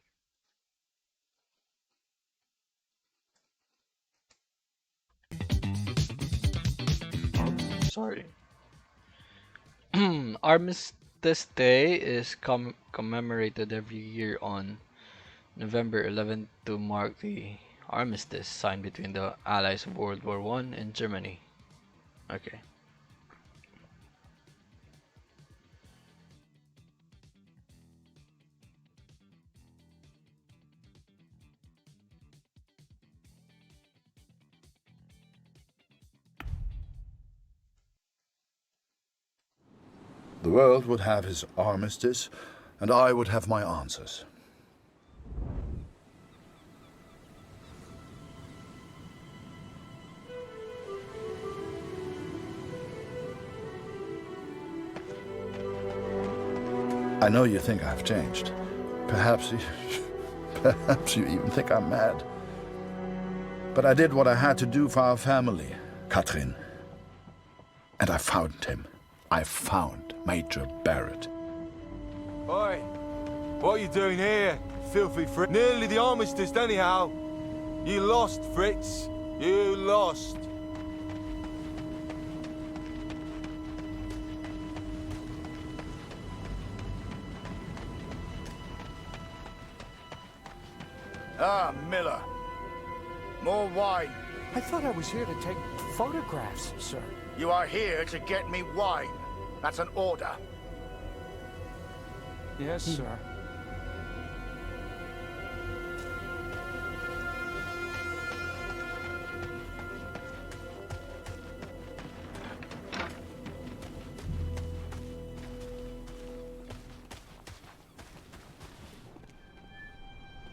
Sorry. Armistice Day is commemorated every year on November 11th to mark the armistice signed between the Allies of World War I and Germany. Okay. The world would have his armistice, and I would have my answers. I know you think I've changed. Perhaps you even think I'm mad. But I did what I had to do for our family, Katrin. And I found him. I found Major Barrett. Oi, what are you doing here, filthy Fritz? Nearly the armistice anyhow. You lost, Fritz. You lost. Ah, Miller. More wine. I thought I was here to take photographs, sir. You are here to get me wine. That's an order. Yes, sir.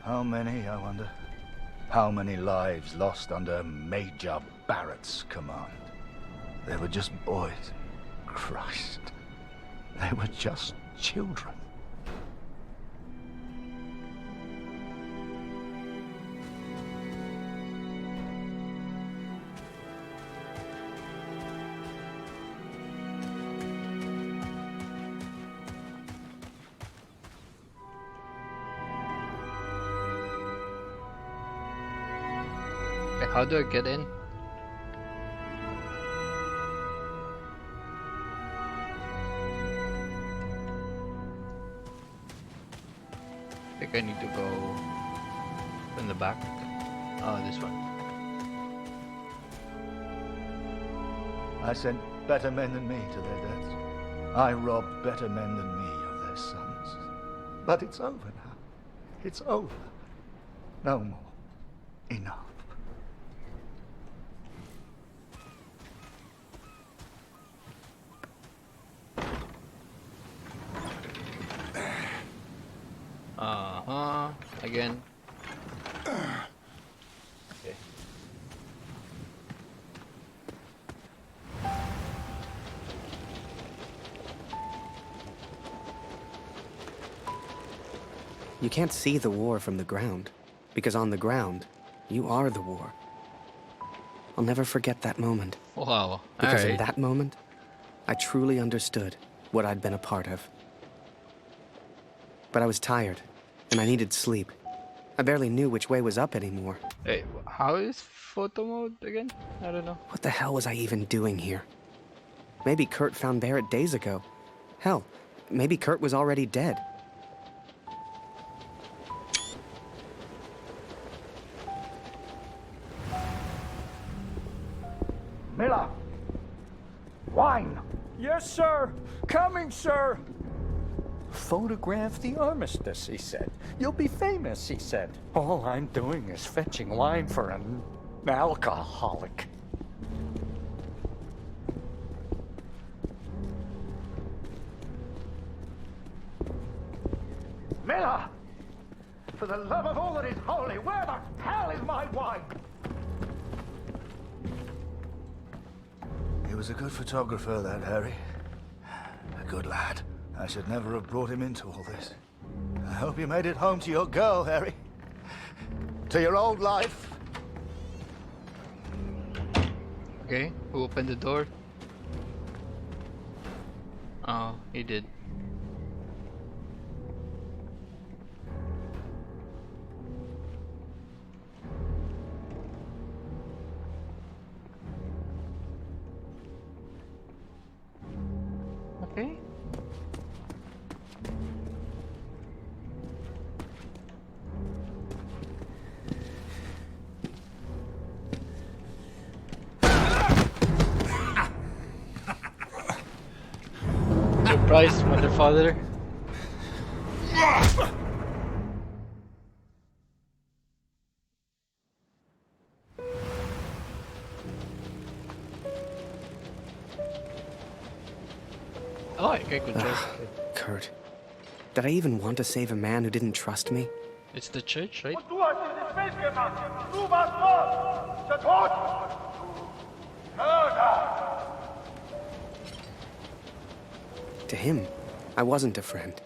How many, I wonder? How many lives lost under Major Barrett's command? They were just boys. Christ. They were just children. How do I get in? I think I need to go in the back. Oh, this one. I sent better men than me to their deaths. I robbed better men than me of their sons. But it's over now. It's over. No more. Enough. Again. Okay. You can't see the war from the ground, because on the ground, you are the war. I'll never forget that moment. Wow. Because in Alright. that moment, I truly understood what I'd been a part of. But I was tired, and I needed sleep. I barely knew which way was up anymore. Hey, how is photo mode again? I don't know. What the hell was I even doing here? Maybe Kurt found Barrett days ago. Hell, maybe Kurt was already dead. Miller! Wine! Yes, sir. Coming, sir. Photograph the armistice, he said. You'll be famous, he said. All I'm doing is fetching wine for an alcoholic. Miller! For the love of all that is holy, where the hell is my wine? He was a good photographer, that Harry. A good lad. I should never have brought him into all this. I hope you made it home to your girl, Harry. To your old life. Okay, who opened the door? Oh, he did. Okay. Surprise, mother father. Oh, I can control. Kurt. Did I even want to save a man who didn't trust me? It's the church, right? Und du hast dieses Bild gemacht. Du warst dort. Der Tod. Mörder. To him, I wasn't a friend.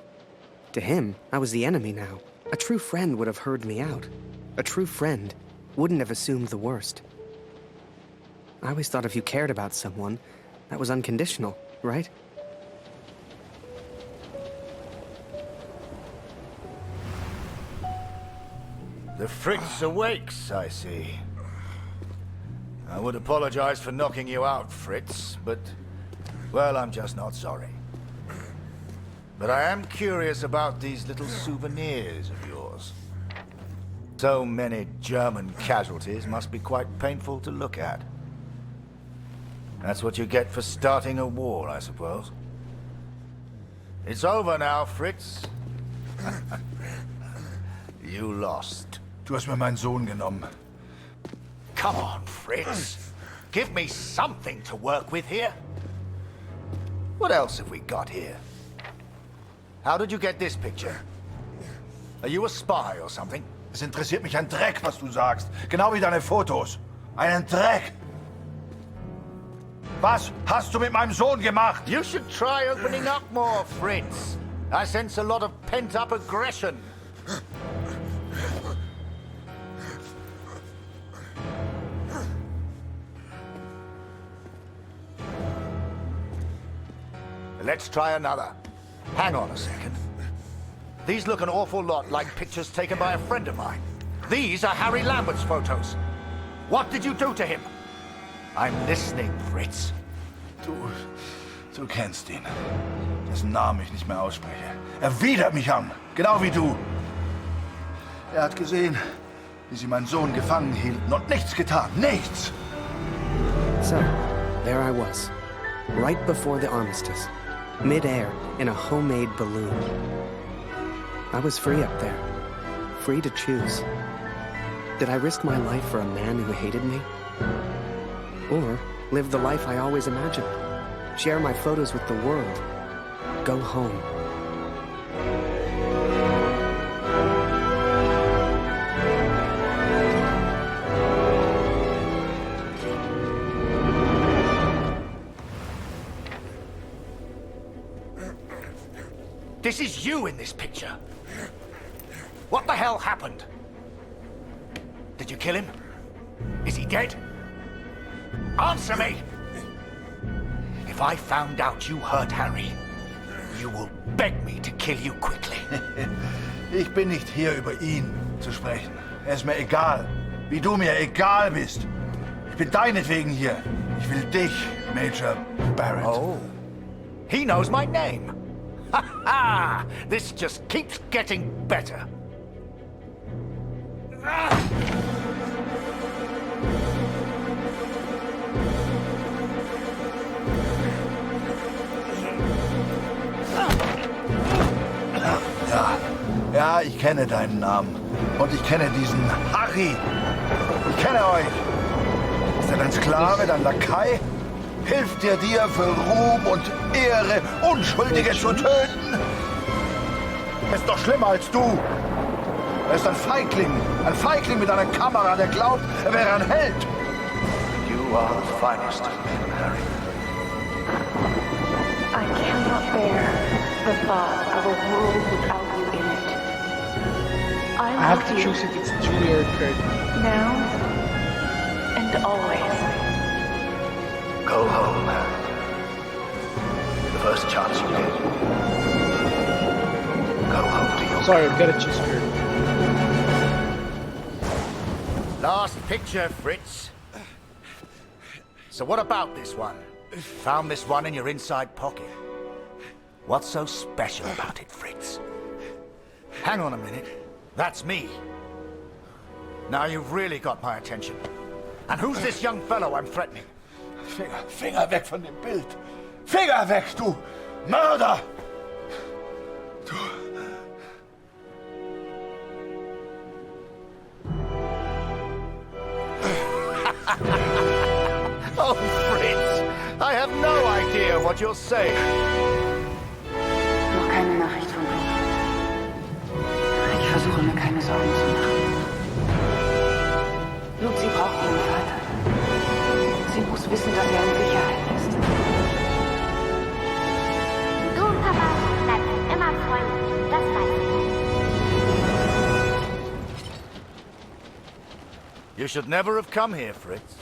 To him, I was the enemy now. A true friend would have heard me out. A true friend wouldn't have assumed the worst. I always thought if you cared about someone, that was unconditional, right? The Fritz awakes, I see. I would apologize for knocking you out, Fritz, but, well, I'm just not sorry. But I am curious about these little souvenirs of yours. So many German casualties must be quite painful to look at. That's what you get for starting a war, I suppose. It's over now, Fritz. You lost. Du hast mir meinen Sohn genommen. Come on, Fritz. Give me something to work with here. What else have we got here? How did you get this picture? Are you a spy or something? Es interessiert mich ein Dreck, was du sagst. Genau wie deine Fotos. Einen Dreck. Was hast du mit meinem Sohn gemacht? You should try opening up more, Fritz. I sense a lot of pent-up aggression. Let's try another. Hang on a second. These look an awful lot like pictures taken by a friend of mine. These are Harry Lambert's photos. What did you do to him? I'm listening, Fritz. Du kennst ihn. Dessen Namen ich nicht mehr ausspreche. Er widert mich an, genau wie du. Er hat gesehen, wie sie meinen Sohn gefangen hielten und nichts getan. Nichts! So, there I was, right before the armistice, mid-air in a homemade balloon. I was free up there, free to choose. Did I risk my life for a man who hated me? Or live the life I always imagined? Share my photos with the world? Go home? This is you in this picture. What the hell happened? Did you kill him? Is he dead? Answer me! If I found out you hurt Harry, you will beg me to kill you quickly. Ich bin nicht hier, über ihn zu sprechen. Er ist mir egal, wie du mir egal bist. Ich bin deinetwegen hier. Ich will dich, Major Barrett. Oh, he knows my name. Ha ha! This just keeps getting better. ich kenne deinen Namen. Und ich kenne diesen Harry. Ich kenne euch. Ist er dein Sklave, dein Lakai? Hilft dir für Ruhm und Ehre, Unschuldige zu töten? Er ist doch schlimmer als du. Er ist ein Feigling mit einer Kamera, der glaubt, er wäre ein Held. You are the finest, Harry. I cannot bear the thought of a world without you in it. I have to choose if it's Julie or Kurt. Now and always. Go home, Harry. The first chance you get. Go home to your... Sorry, I've got to choose Kurt. Last picture, Fritz. So what about this one? Found this one in your inside pocket. What's so special about it, Fritz? Hang on a minute. That's me. Now you've really got my attention. And who's this young fellow I'm threatening? Finger weg von dem Bild. Finger weg, du Mörder! Oh, Fritz! I have no idea what you're saying. Noch keine Nachricht von Blut. Ich versuche mir keine Sorgen zu machen. Lucy braucht ihren Vater. Sie muss wissen, dass er in Sicherheit ist. Du und Papa bleiben immer Freunde, das weiß ich. You should never have come here, Fritz.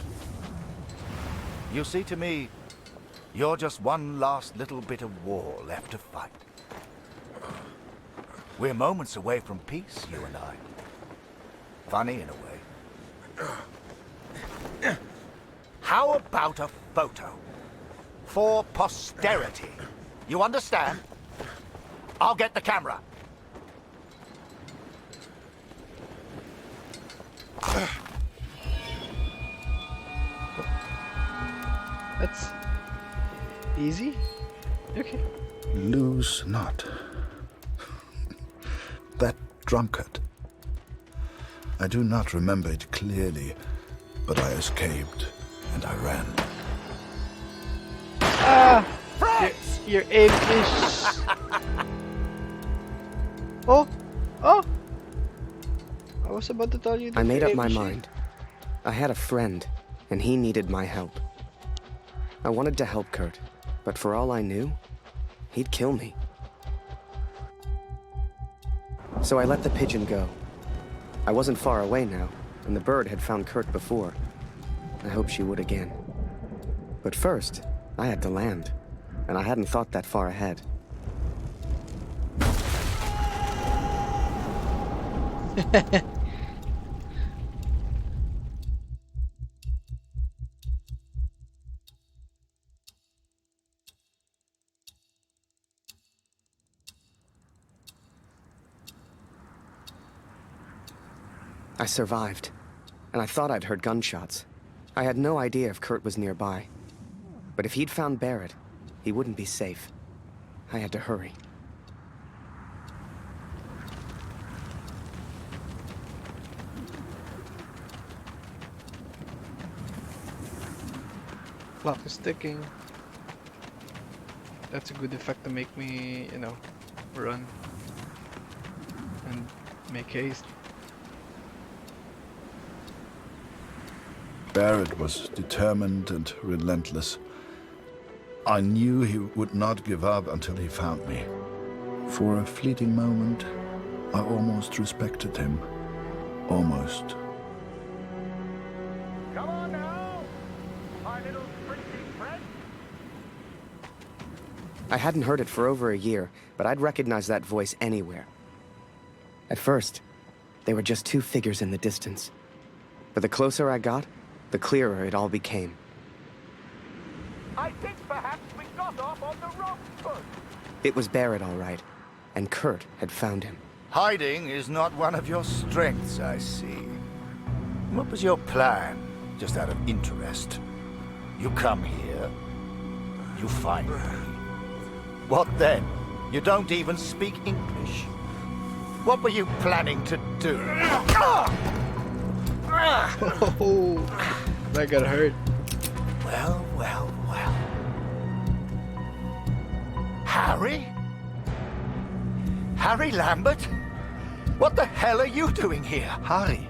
You see, to me, you're just one last little bit of war left to fight. We're moments away from peace, you and I. Funny in a way. How about a photo? For posterity. You understand? I'll get the camera. That's easy. Okay. Lose not. That drunkard. I do not remember it clearly, but I escaped and I ran. Ah! Your aim is... Oh! Oh! I was about to tell you that I made your up my aim is- mind. I had a friend, and he needed my help. I wanted to help Kurt, but for all I knew, he'd kill me. So I let the pigeon go. I wasn't far away now, and the bird had found Kurt before. I hoped she would again. But first, I had to land, and I hadn't thought that far ahead. I survived, and I thought I'd heard gunshots. I had no idea if Kurt was nearby. But if he'd found Barrett, he wouldn't be safe. I had to hurry. Clock is ticking. That's a good effect to make me, you know, run and make haste. Barrett was determined and relentless. I knew he would not give up until he found me. For a fleeting moment, I almost respected him. Almost. Come on now, my little pretty friend. I hadn't heard it for over a year, but I'd recognize that voice anywhere. At first, they were just two figures in the distance. But the closer I got, the clearer it all became. I think perhaps we got off on the wrong foot. It was Barrett, all right, and Kurt had found him. Hiding is not one of your strengths, I see. What was your plan, just out of interest? You come here, you find me. What then? You don't even speak English. What were you planning to do? Oh, that got hurt. Well, well, well. Harry? Harry Lambert? What the hell are you doing here? Harry.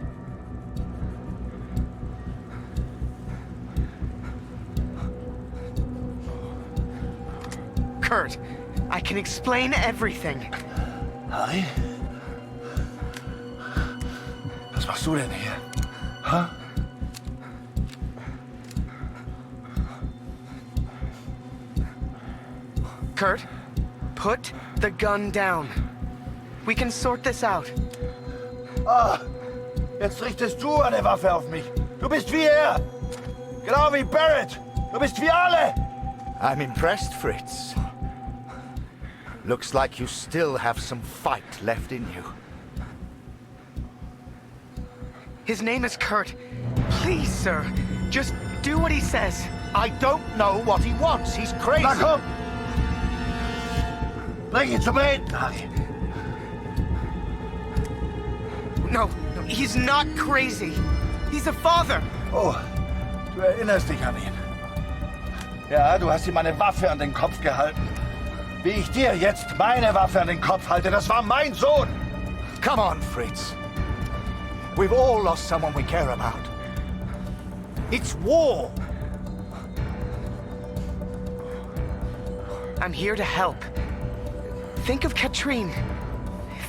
Kurt, I can explain everything. Harry? Was machst du denn hier? Huh? Kurt, put the gun down. We can sort this out. Ah, jetzt richtest du eine Waffe auf mich. Du bist wie er. Genau wie Barrett. Du bist wie alle. I'm impressed, Fritz. Looks like you still have some fight left in you. His name is Kurt. Please, sir, just do what he says. I don't know what he wants. He's crazy. Na komm! Bring ihn zum Reden, Harry. No, he's not crazy. He's a father. Oh, du erinnerst dich an ihn. Ja, du hast ihm eine Waffe an den Kopf gehalten. Wie ich dir jetzt meine Waffe an den Kopf halte, das war mein Sohn. Come on, Fritz. We've all lost someone we care about. It's war. I'm here to help. Think of Katrine.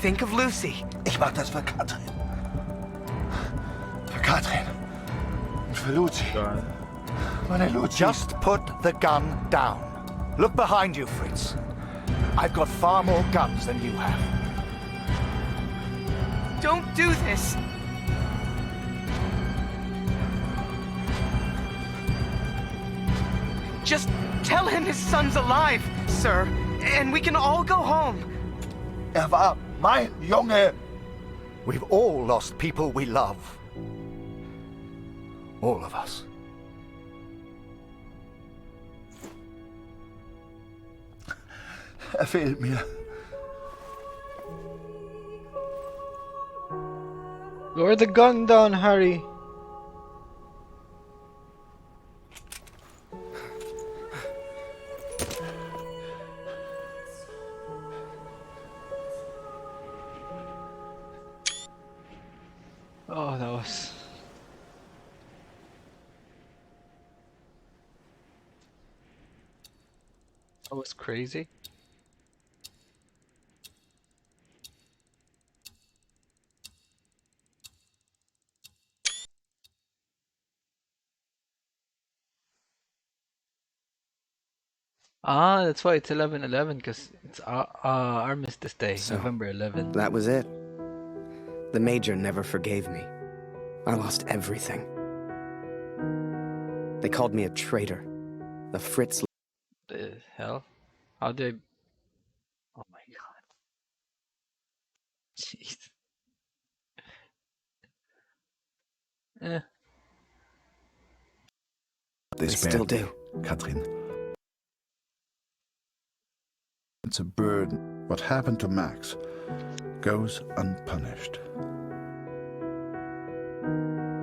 Think of Lucy. Ich mach das für Katrin. Für Katrin. Und für Lucy. Meine Lucy. Just put the gun down. Look behind you, Fritz. I've got far more guns than you have. Don't do this. Just tell him his son's alive, sir, and we can all go home. Er war mein Junge. We've all lost people we love. All of us. Er fehlt mir. Lower the gun down, Harry. Oh, that was crazy. Ah, that's why it's 11/11, because it's Armistice Day, So, November 11th. That was it. The Major never forgave me. I lost everything. They called me a traitor. A Fritz. The hell? How did I... Oh my god. Jeez. Eh. They still do. Katrin. It's a burden. What happened to Max goes unpunished.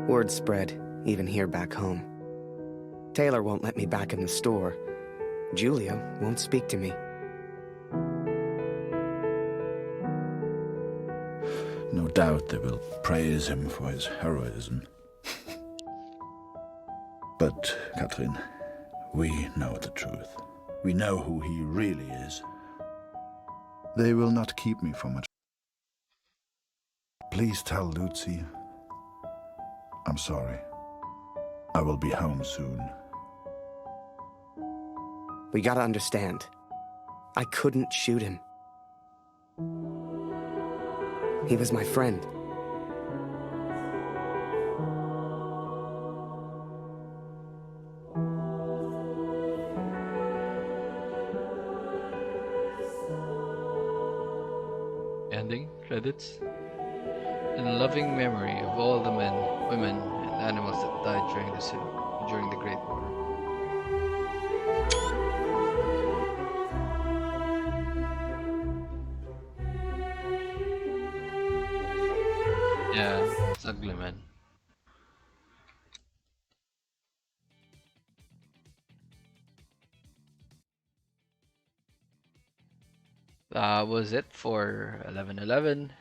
Word spread, even here back home. Taylor won't let me back in the store. Julia won't speak to me. No doubt they will praise him for his heroism. But, Katrin, we know the truth. We know who he really is. They will not keep me from it. Please tell Lucy I'm sorry. I will be home soon. We gotta understand. I couldn't shoot him. He was my friend. Ending credits. In loving memory of all the men, women, and animals that died during the Great War. Yeah, it's ugly, man. That was it for 11/11.